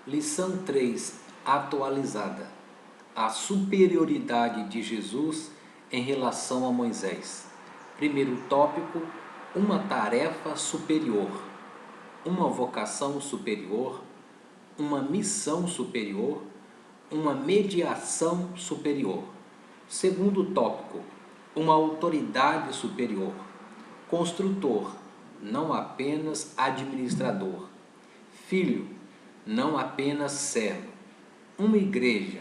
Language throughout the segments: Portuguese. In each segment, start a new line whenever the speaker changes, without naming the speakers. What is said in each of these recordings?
Lição 3, atualizada. A superioridade de Jesus em relação a Moisés. Primeiro tópico, uma tarefa superior, uma vocação superior, uma missão superior, uma mediação superior. Segundo tópico, uma autoridade superior, construtor, não apenas administrador, filho, não apenas servo, uma igreja,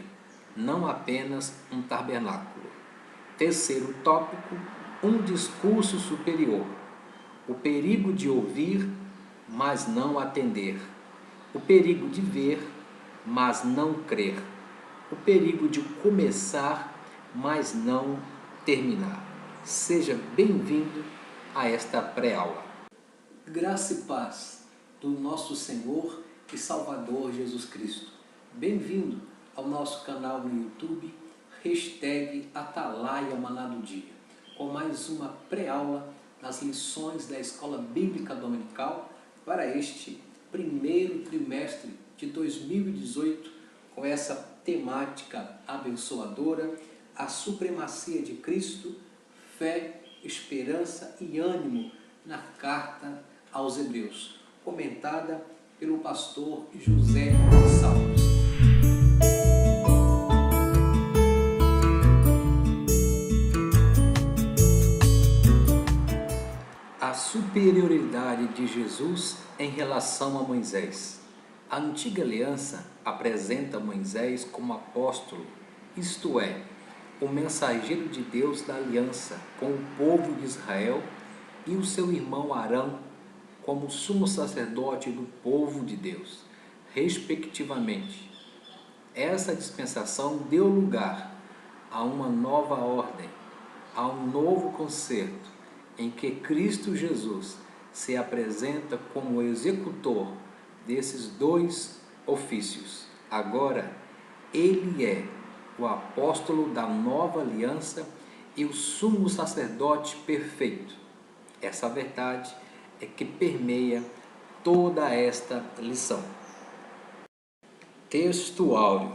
não apenas um tabernáculo. Terceiro tópico, um discurso superior, o perigo de ouvir, mas não atender, o perigo de ver, mas não crer, o perigo de começar, mas não terminar. Seja bem-vindo a esta pré-aula. Graça e paz do nosso Senhor e Salvador Jesus Cristo. Bem-vindo ao nosso canal no YouTube, #Atalaia Maná do Dia, com mais uma pré-aula das lições da Escola Bíblica Dominical para este primeiro trimestre de 2018, com essa temática abençoadora, a supremacia de Cristo, fé, esperança e ânimo na carta aos Hebreus, comentada pelo pastor José Salles. A superioridade de Jesus em relação a Moisés. A antiga aliança apresenta Moisés como apóstolo, isto é, o mensageiro de Deus da aliança com o povo de Israel, e o seu irmão Arão como sumo sacerdote do povo de Deus, respectivamente. Essa dispensação deu lugar a uma nova ordem, a um novo concerto, em que Cristo Jesus se apresenta como executor desses dois ofícios. Agora, ele é o apóstolo da nova aliança e o sumo sacerdote perfeito. Essa verdade é que permeia toda esta lição. Texto áureo,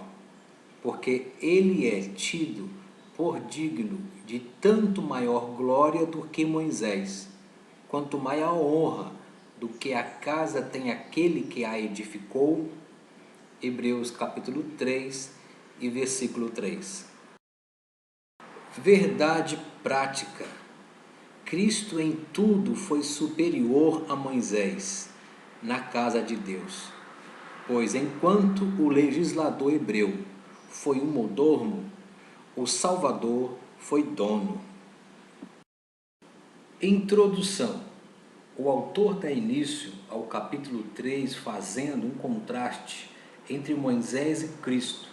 porque ele é tido por digno de tanto maior glória do que Moisés, quanto maior honra do que a casa tem aquele que a edificou. Hebreus capítulo 3 e versículo 3. Verdade prática. Cristo em tudo foi superior a Moisés na casa de Deus, pois enquanto o legislador hebreu foi um mordomo, o Salvador foi dono. Introdução. O autor dá início ao capítulo 3 fazendo um contraste entre Moisés e Cristo.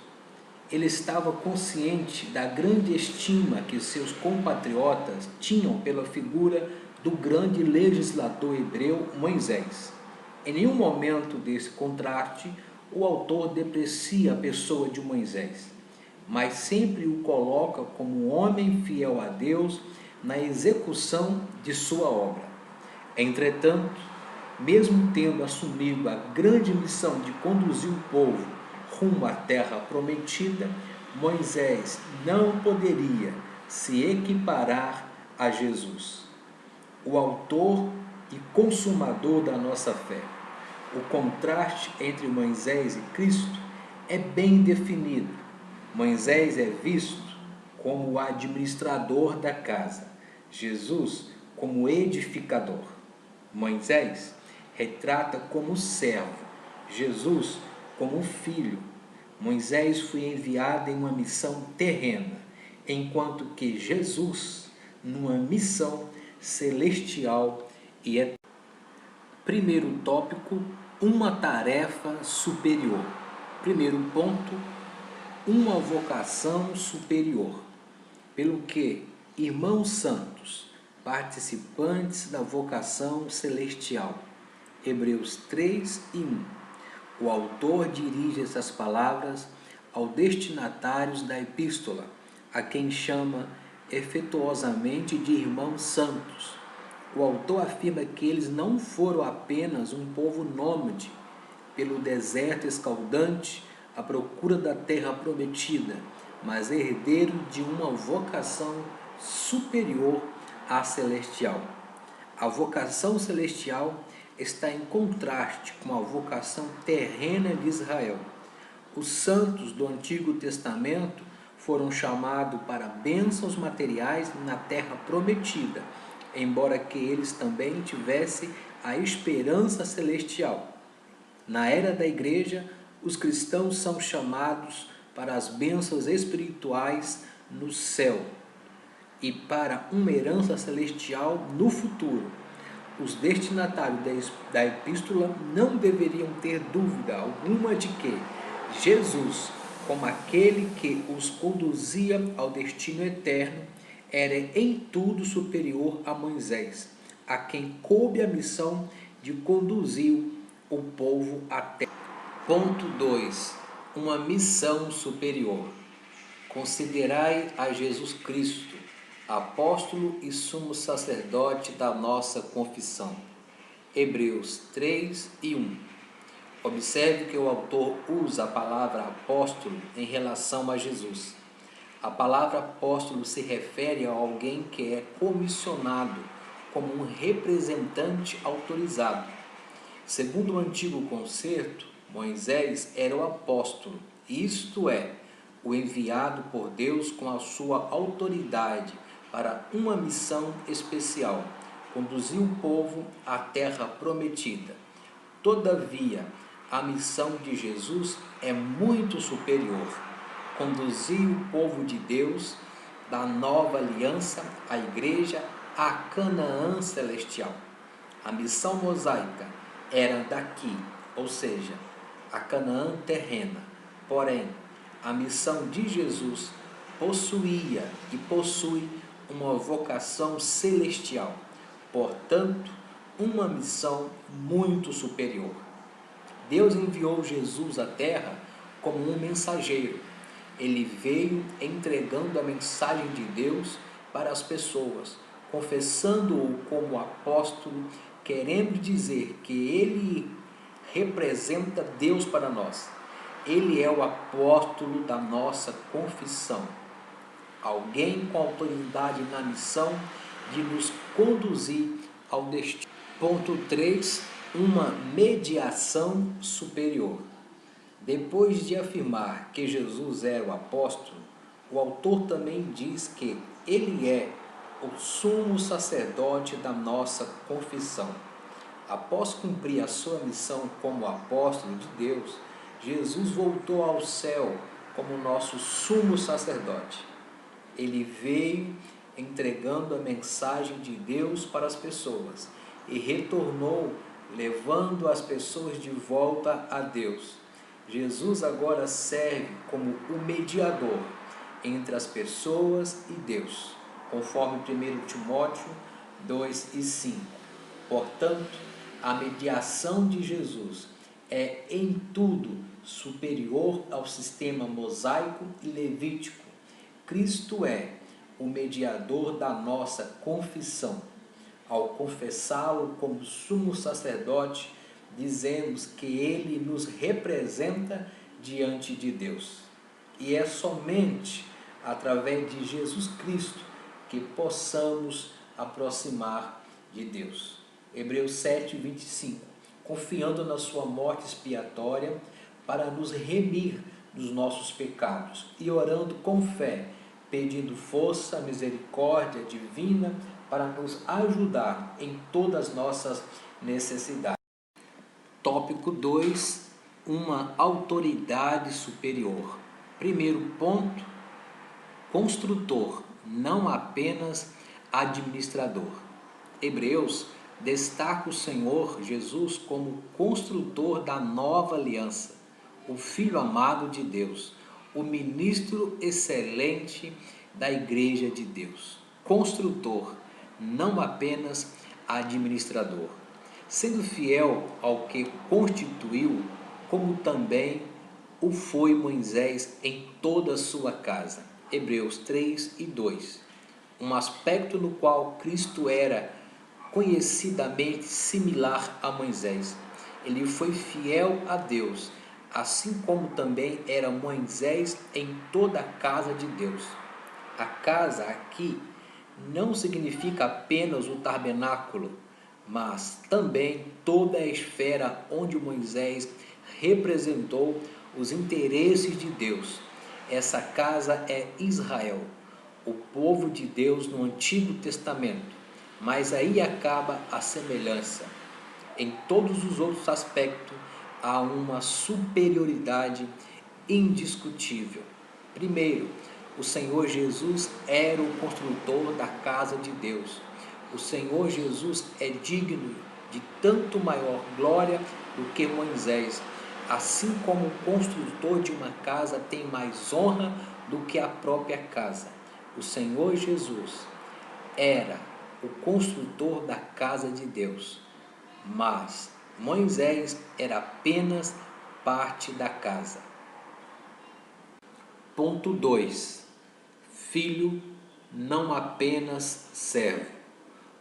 Ele estava consciente da grande estima que seus compatriotas tinham pela figura do grande legislador hebreu Moisés. Em nenhum momento desse contraste, o autor deprecia a pessoa de Moisés, mas sempre o coloca como um homem fiel a Deus na execução de sua obra. Entretanto, mesmo tendo assumido a grande missão de conduzir o povo rumo à terra prometida, Moisés não poderia se equiparar a Jesus, o autor e consumador da nossa fé. O contraste entre Moisés e Cristo é bem definido. Moisés é visto como o administrador da casa, Jesus como edificador. Moisés retrata como servo, Jesus como filho. Moisés foi enviado em uma missão terrena, enquanto que Jesus numa missão celestial e eterna. Primeiro tópico, uma tarefa superior. Primeiro ponto, uma vocação superior. Pelo que, irmãos santos, participantes da vocação celestial. Hebreus 3 e 1. O autor dirige essas palavras aos destinatários da epístola, a quem chama efetuosamente de irmãos santos. O autor afirma que eles não foram apenas um povo nômade, pelo deserto escaldante à procura da terra prometida, mas herdeiro de uma vocação superior à celestial. A vocação celestial está em contraste com a vocação terrena de Israel. Os santos do Antigo Testamento foram chamados para bênçãos materiais na terra prometida, embora que eles também tivessem a esperança celestial. Na era da igreja, os cristãos são chamados para as bênçãos espirituais no céu e para uma herança celestial no futuro. Os destinatários da epístola não deveriam ter dúvida alguma de que Jesus, como aquele que os conduzia ao destino eterno, era em tudo superior a Moisés, a quem coube a missão de conduzir o povo até. Ponto 2. Uma missão superior. Considerai a Jesus Cristo, apóstolo e sumo sacerdote da nossa confissão. Hebreus 3 e 1. Observe que o autor usa a palavra apóstolo em relação a Jesus. A palavra apóstolo se refere a alguém que é comissionado como um representante autorizado. Segundo o antigo concerto, Moisés era o apóstolo, isto é, o enviado por Deus com a sua autoridade para uma missão especial, conduzir o povo à terra prometida. Todavia, a missão de Jesus é muito superior, conduzir o povo de Deus da nova aliança, a igreja, a Canaã celestial. A missão mosaica era daqui, ou seja, a Canaã terrena. Porém, a missão de Jesus possuía e possui uma vocação celestial, portanto, uma missão muito superior. Deus enviou Jesus à terra como um mensageiro. Ele veio entregando a mensagem de Deus para as pessoas, confessando-o como apóstolo, querendo dizer que ele representa Deus para nós. Ele é o apóstolo da nossa confissão. Alguém com autoridade na missão de nos conduzir ao destino. Ponto 3. Uma mediação superior. Depois de afirmar que Jesus era o apóstolo, o autor também diz que ele é o sumo sacerdote da nossa confissão. Após cumprir a sua missão como apóstolo de Deus, Jesus voltou ao céu como nosso sumo sacerdote. Ele veio entregando a mensagem de Deus para as pessoas e retornou levando as pessoas de volta a Deus. Jesus agora serve como o mediador entre as pessoas e Deus, conforme 1 Timóteo 2 e 5. Portanto, a mediação de Jesus é em tudo superior ao sistema mosaico e levítico. Cristo é o mediador da nossa confissão. Ao confessá-lo como sumo sacerdote, dizemos que ele nos representa diante de Deus. E é somente através de Jesus Cristo que possamos aproximar de Deus. Hebreus 7, 25. Confiando na sua morte expiatória para nos remir dos nossos pecados e orando com fé, pedindo força, misericórdia divina para nos ajudar em todas as nossas necessidades. Tópico 2. Uma autoridade superior. Primeiro ponto, construtor, não apenas administrador. Hebreus destaca o Senhor Jesus como construtor da nova aliança, o Filho amado de Deus, o ministro excelente da Igreja de Deus. Construtor, não apenas administrador, sendo fiel ao que constituiu, como também o foi Moisés em toda a sua casa. Hebreus 3 e 2. Um aspecto no qual Cristo era conhecidamente similar a Moisés. ele foi fiel a Deus, assim como também era Moisés em toda a casa de Deus. A casa aqui não significa apenas o tabernáculo, mas também toda a esfera onde Moisés representou os interesses de Deus. Essa casa é Israel, o povo de Deus no Antigo Testamento. Mas aí acaba a semelhança. Em todos os outros aspectos há uma superioridade indiscutível. Primeiro, o Senhor Jesus era o construtor da casa de Deus. O Senhor Jesus é digno de tanto maior glória do que Moisés, assim como o construtor de uma casa tem mais honra do que a própria casa. O Senhor Jesus era o construtor da casa de Deus, mas Moisés era apenas parte da casa. Ponto 2. Filho, não apenas servo.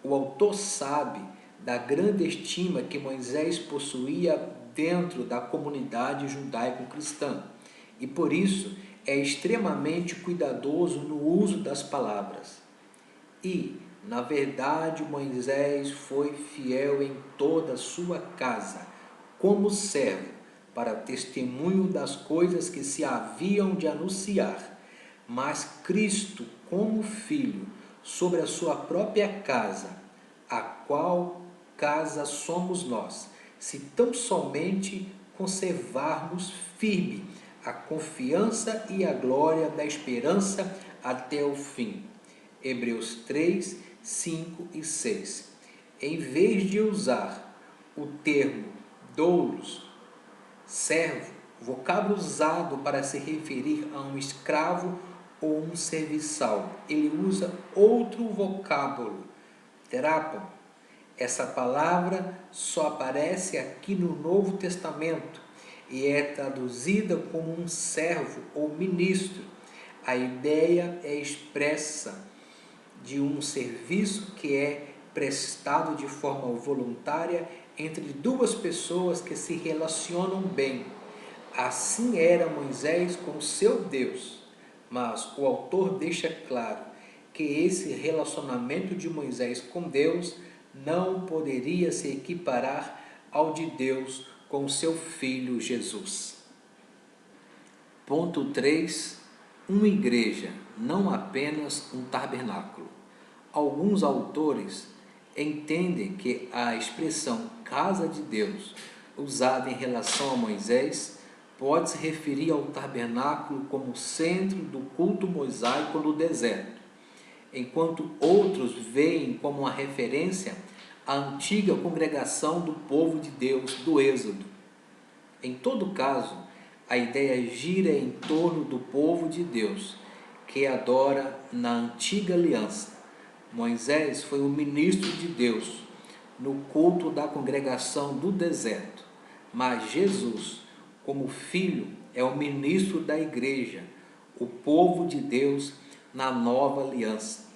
O autor sabe da grande estima que Moisés possuía dentro da comunidade judaico-cristã e por isso é extremamente cuidadoso no uso das palavras. E, na verdade, Moisés foi fiel em toda a sua casa, como servo, para testemunho das coisas que se haviam de anunciar. Mas Cristo, como filho, sobre a sua própria casa, a qual casa somos nós, se tão somente conservarmos firme a confiança e a glória da esperança até o fim. Hebreus 3, 5 e 6. Em vez de usar o termo doulos, servo, vocábulo usado para se referir a um escravo ou um serviçal, ele usa outro vocábulo, terápon. Essa palavra só aparece aqui no Novo Testamento e é traduzida como um servo ou ministro. A ideia é expressa de um serviço que é prestado de forma voluntária entre duas pessoas que se relacionam bem. Assim era Moisés com seu Deus, mas o autor deixa claro que esse relacionamento de Moisés com Deus não poderia se equiparar ao de Deus com seu filho Jesus. Ponto 3. Uma igreja, não apenas um tabernáculo. Alguns autores entendem que a expressão casa de Deus, usada em relação a Moisés, pode se referir ao tabernáculo como centro do culto mosaico no deserto, enquanto outros veem como uma referência à antiga congregação do povo de Deus do Êxodo. Em todo caso, a ideia gira em torno do povo de Deus, que adora na antiga aliança. Moisés foi o ministro de Deus no culto da congregação do deserto, mas Jesus, como filho, é o ministro da igreja, o povo de Deus na nova aliança,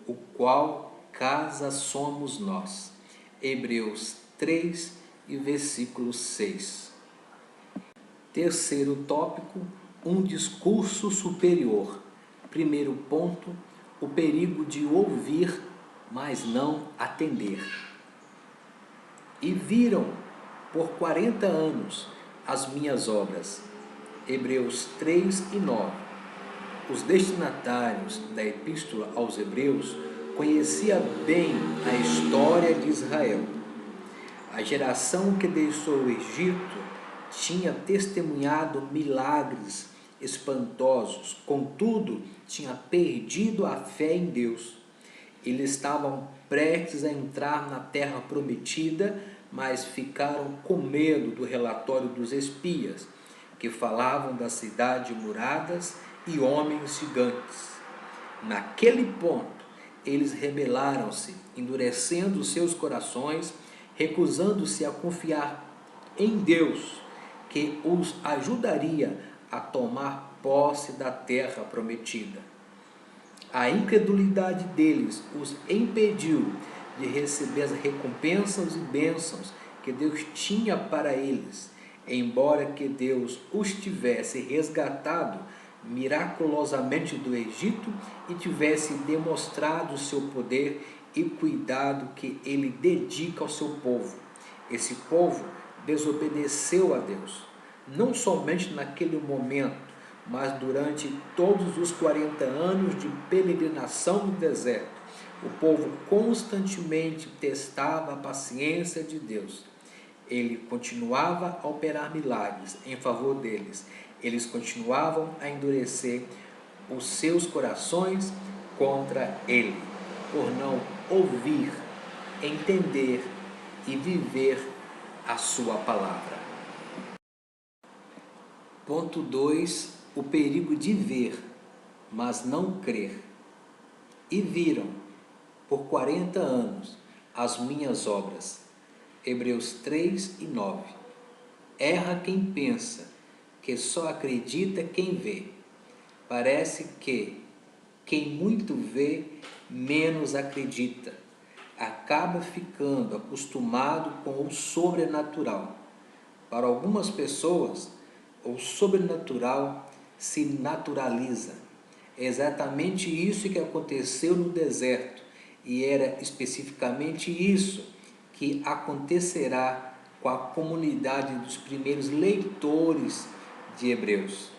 o qual casa somos nós. Hebreus 3 e versículo 6. Terceiro tópico, um discurso superior. Primeiro ponto, o perigo de ouvir, mas não atender. E viram por 40 anos as minhas obras. Hebreus 3 e 9. Os destinatários da Epístola aos Hebreus conheciam bem a história de Israel. A geração que deixou o Egito tinha testemunhado milagres espantosos, contudo, tinha perdido a fé em Deus. Eles estavam prestes a entrar na terra prometida, mas ficaram com medo do relatório dos espias, que falavam da cidade muradas e homens gigantes. Naquele ponto, eles rebelaram-se, endurecendo seus corações, recusando-se a confiar em Deus, que os ajudaria a tomar posse da terra prometida. A incredulidade deles os impediu de receber as recompensas e bênçãos que Deus tinha para eles, embora que Deus os tivesse resgatado miraculosamente do Egito e tivesse demonstrado o seu poder e cuidado que ele dedica ao seu povo. Esse povo desobedeceu a Deus, não somente naquele momento, mas durante todos os 40 anos de peregrinação no deserto. O povo constantemente testava a paciência de Deus. Ele continuava a operar milagres em favor deles. Eles continuavam a endurecer os seus corações contra ele, por não ouvir, entender e viver a sua palavra. Ponto 2. O perigo de ver, mas não crer. E viram, por 40 anos, as minhas obras. Hebreus 3 e 9. Erra quem pensa que só acredita quem vê. Parece que quem muito vê, menos acredita. Acaba ficando acostumado com o sobrenatural. Para algumas pessoas, o sobrenatural se naturaliza. É exatamente isso que aconteceu no deserto, e era especificamente isso que acontecerá com a comunidade dos primeiros leitores de Hebreus.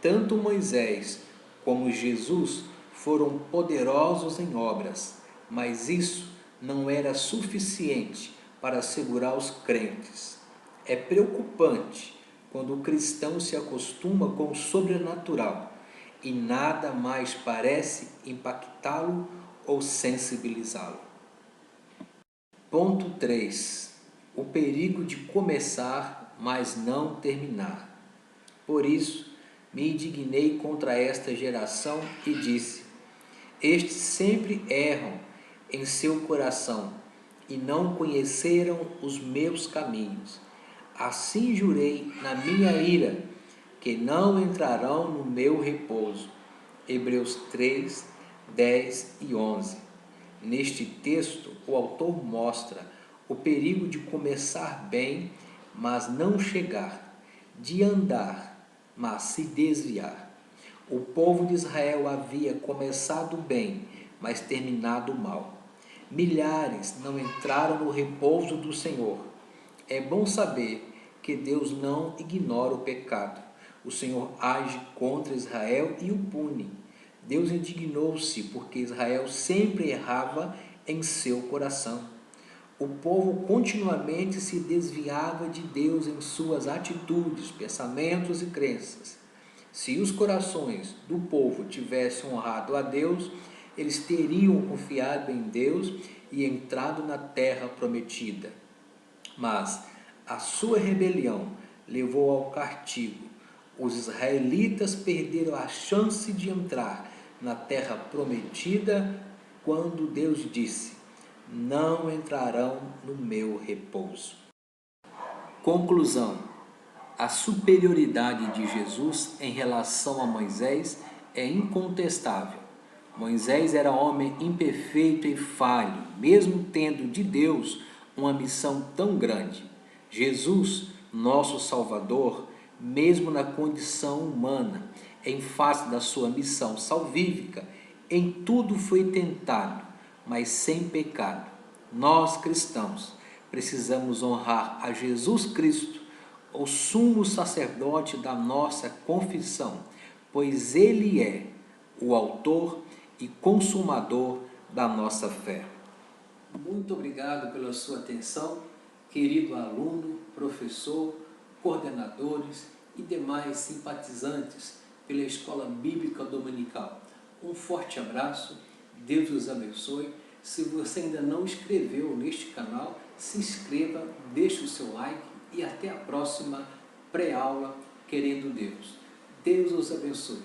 Tanto Moisés como Jesus foram poderosos em obras, mas isso não era suficiente para segurar os crentes. É preocupante quando o cristão se acostuma com o sobrenatural e nada mais parece impactá-lo ou sensibilizá-lo. Ponto 3. O perigo de começar, mas não terminar. Por isso, me indignei contra esta geração e disse: estes sempre erram em seu coração e não conheceram os meus caminhos. Assim jurei na minha ira, que não entrarão no meu repouso. Hebreus 3, 10 e 11. Neste texto, o autor mostra o perigo de começar bem, mas não chegar, de andar, mas se desviar. O povo de Israel havia começado bem, mas terminado mal. Milhares não entraram no repouso do Senhor. É bom saber que Deus não ignora o pecado. O Senhor age contra Israel e o pune. Deus indignou-se porque Israel sempre errava em seu coração. O povo continuamente se desviava de Deus em suas atitudes, pensamentos e crenças. Se os corações do povo tivessem honrado a Deus, eles teriam confiado em Deus e entrado na terra prometida. Mas a sua rebelião levou ao castigo. Os israelitas perderam a chance de entrar na terra prometida quando Deus disse: não entrarão no meu repouso. Conclusão: a superioridade de Jesus em relação a Moisés é incontestável. Moisés era homem imperfeito e falho, mesmo tendo de Deus uma missão tão grande. Jesus, nosso Salvador, mesmo na condição humana, em face da sua missão salvífica, em tudo foi tentado, mas sem pecado. Nós, cristãos, precisamos honrar a Jesus Cristo, o sumo sacerdote da nossa confissão, pois Ele é o autor e consumador da nossa fé. Muito obrigado pela sua atenção, querido aluno, professor, coordenadores e demais simpatizantes pela Escola Bíblica Dominical. Um forte abraço, Deus os abençoe. Se você ainda não inscreveu neste canal, se inscreva, deixe o seu like e até a próxima pré-aula, querendo Deus. Deus os abençoe.